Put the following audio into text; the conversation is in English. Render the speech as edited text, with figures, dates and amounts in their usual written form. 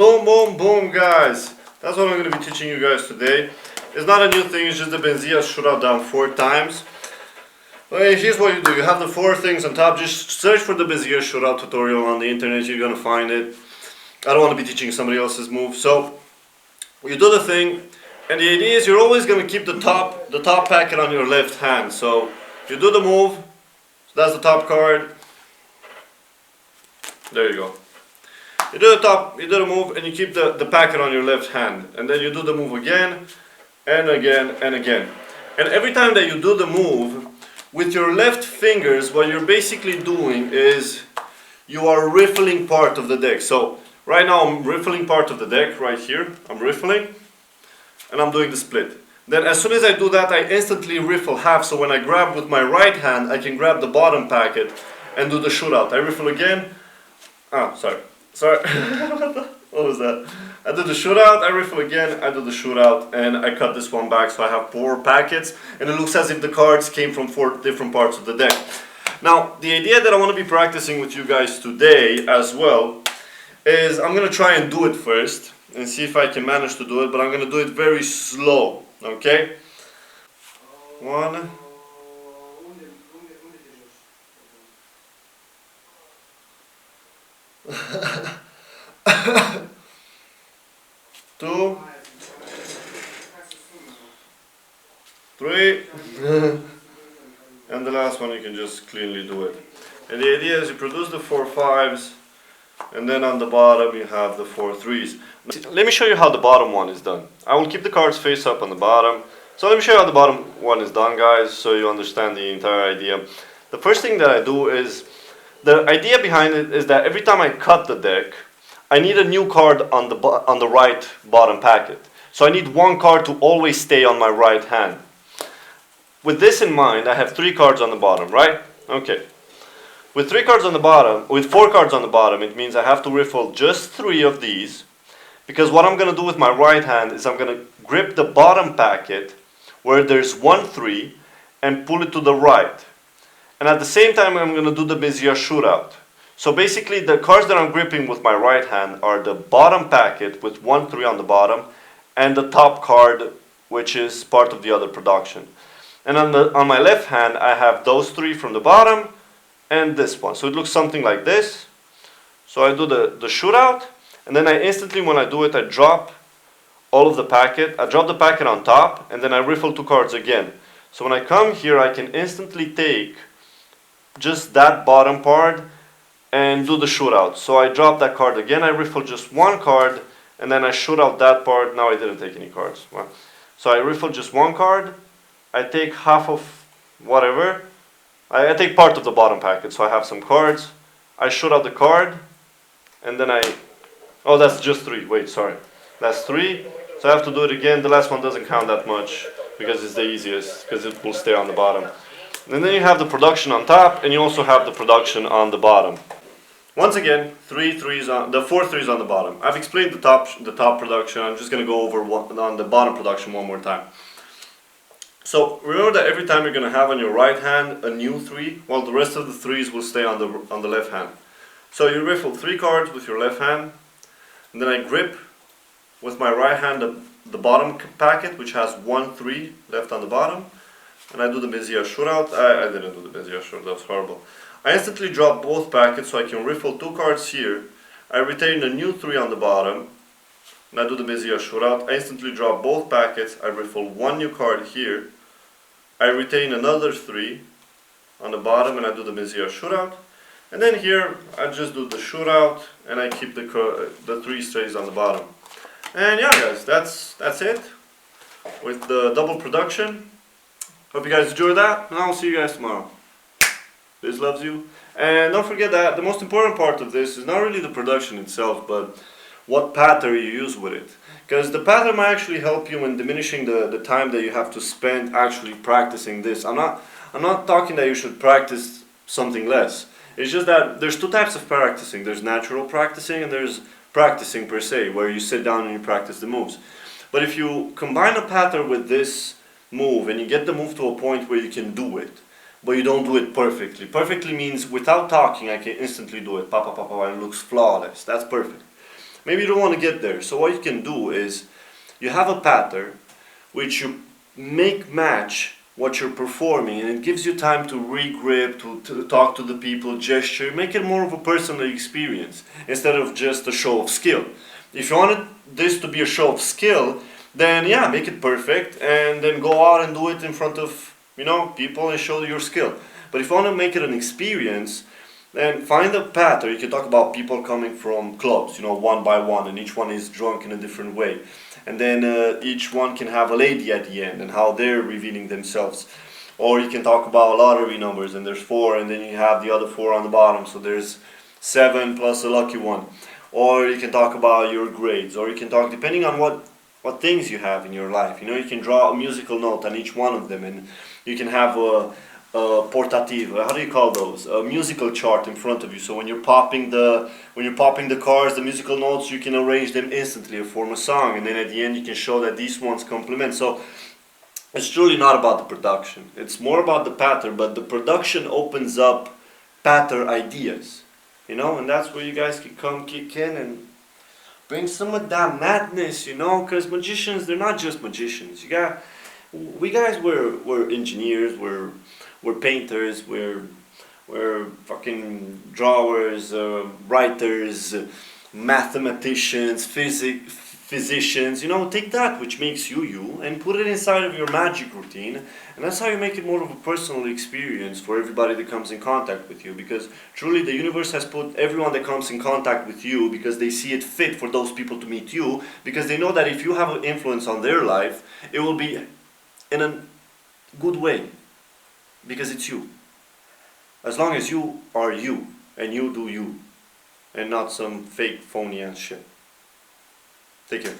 Boom, boom, boom, guys. That's what I'm going to be teaching you guys today. It's not a new thing, it's just the Benzia shootout down 4 times. Okay, here's what you do. You have the 4 things on top. Just search for the Benzia shootout tutorial on the internet. You're going to find it. I don't want to be teaching somebody else's move. So, you do the thing. And the idea is you're always going to keep the top packet on your left hand. So, you do the move. So that's the top card. There you go. You do the move and you keep the packet on your left hand. And then you do the move again and again and again. And every time that you do the move, with your left fingers, what you're basically doing is you are riffling part of the deck. So right now I'm riffling part of the deck right here. I'm riffling and I'm doing the split. Then as soon as I do that, I instantly riffle half. So when I grab with my right hand, I can grab the bottom packet and do the shootout. I riffle again. Ah, sorry. What was that? I do the shootout, I riffle again, I do the shootout, and I cut this one back so I have 4 packets, and it looks as if the cards came from 4 different parts of the deck. Now, the idea that I want to be practicing with you guys today as well is I'm going to try and do it first and see if I can manage to do it, but I'm going to do it very slow, okay? 1. Two, 3, and the last one you can just cleanly do it. And the idea is you produce the 4 5s, and then on the bottom you have the 4 3s. Let me show you how the bottom one is done. I will keep the cards face up on the bottom. So let me show you how the bottom one is done, guys, so you understand the entire idea. The first thing that I do is, the idea behind it is that every time I cut the deck, I need a new card on the right bottom packet. So I need 1 card to always stay on my right hand. With this in mind, I have 3 cards on the bottom, right? Okay. With 3 cards on the bottom, with 4 cards on the bottom, it means I have to riffle just 3 of these. Because what I'm going to do with my right hand is I'm going to grip the bottom packet where there's 1 3 and pull it to the right. And at the same time, I'm going to do the Benzia shootout. So basically, the cards that I'm gripping with my right hand are the bottom packet with 1 3 on the bottom, and the top card, which is part of the other production. And on my left hand, I have those 3 from the bottom, and this one. So it looks something like this. So I do the shootout, and then I instantly, when I do it, I drop all of the packet. I drop the packet on top, and then I riffle 2 cards again. So when I come here, I can instantly take just that bottom part and do the shootout. So I drop that card again, I riffle just 1 card, and then I shoot out that part. Now I didn't take any cards. Well, so I riffle just 1 card, I take half of whatever, I take part of the bottom packet, so I have some cards, I shoot out the card, and then oh, that's just 3, wait, sorry. That's 3, so I have to do it again. The last one doesn't count that much, because it's the easiest, because it will stay on the bottom. And then you have the production on top, and you also have the production on the bottom. Once again, 4 3s on the bottom. I've explained the top production. I'm just going to go over on the bottom production one more time. So remember that every time you're going to have on your right hand a new 3, while the rest of the 3s will stay on the left hand. So you riffle 3 cards with your left hand, and then I grip with my right hand the bottom packet, which has 1 3 left on the bottom. And I do the Benzia shootout. I didn't do the Benzia shootout, that was horrible. I instantly drop both packets so I can riffle 2 cards here. I retain a new 3 on the bottom. And I do the Benzia shootout. I instantly drop both packets. I riffle 1 new card here. I retain another 3 on the bottom and I do the Benzia shootout. And then here I just do the shootout and I keep the 3 stays on the bottom. And yeah, guys, that's it with the double production. Hope you guys enjoyed that, and I'll see you guys tomorrow. Liz loves you. And don't forget that the most important part of this is not really the production itself, but what pattern you use with it. Because the pattern might actually help you in diminishing the time that you have to spend actually practicing this. I'm not talking that you should practice something less. It's just that there's 2 types of practicing. There's natural practicing and there's practicing per se, where you sit down and you practice the moves. But if you combine a pattern with this move and you get the move to a point where you can do it, but you don't do it perfectly. Perfectly means without talking I can instantly do it, pa pa pa pa, and it looks flawless. That's perfect. maybe you don't want to get there. So what you can do is you have a pattern which you make match what you're performing, and it gives you time to regrip, to talk to the people, gesture, make it more of a personal experience instead of just a show of skill. If you wanted this to be a show of skill, then yeah, make it perfect and then go out and do it in front of, you know, people and show your skill. But if you want to make it an experience, then find a pattern. You can talk about people coming from clubs, you know, one by one, and each one is drunk in a different way. And then each one can have a lady at the end and how they're revealing themselves. Or you can talk about lottery numbers, and there's 4, and then you have the other 4 on the bottom, so there's 7 plus a lucky one. Or you can talk about your grades, or you can talk, depending on what things you have in your life. You know, you can draw a musical note on each one of them, and you can have a portative, how do you call those? A musical chart in front of you. So when you're popping the cards, the musical notes, you can arrange them instantly and form a song. And then at the end, you can show that these ones complement. So it's truly not about the production. It's more about the pattern. But the production opens up pattern ideas, you know. And that's where you guys can come kick in and bring some of that madness, you know. Because magicians, they're not just magicians. We guys were engineers. We're painters, we're fucking drawers, writers, mathematicians, physicians, you know. Take that which makes you and put it inside of your magic routine, and that's how you make it more of a personal experience for everybody that comes in contact with you, because truly the universe has put everyone that comes in contact with you because they see it fit for those people to meet you, because they know that if you have an influence on their life, it will be in a good way. Because it's you. As long as you are you, and you do you, and not some fake phony ass shit. Take care.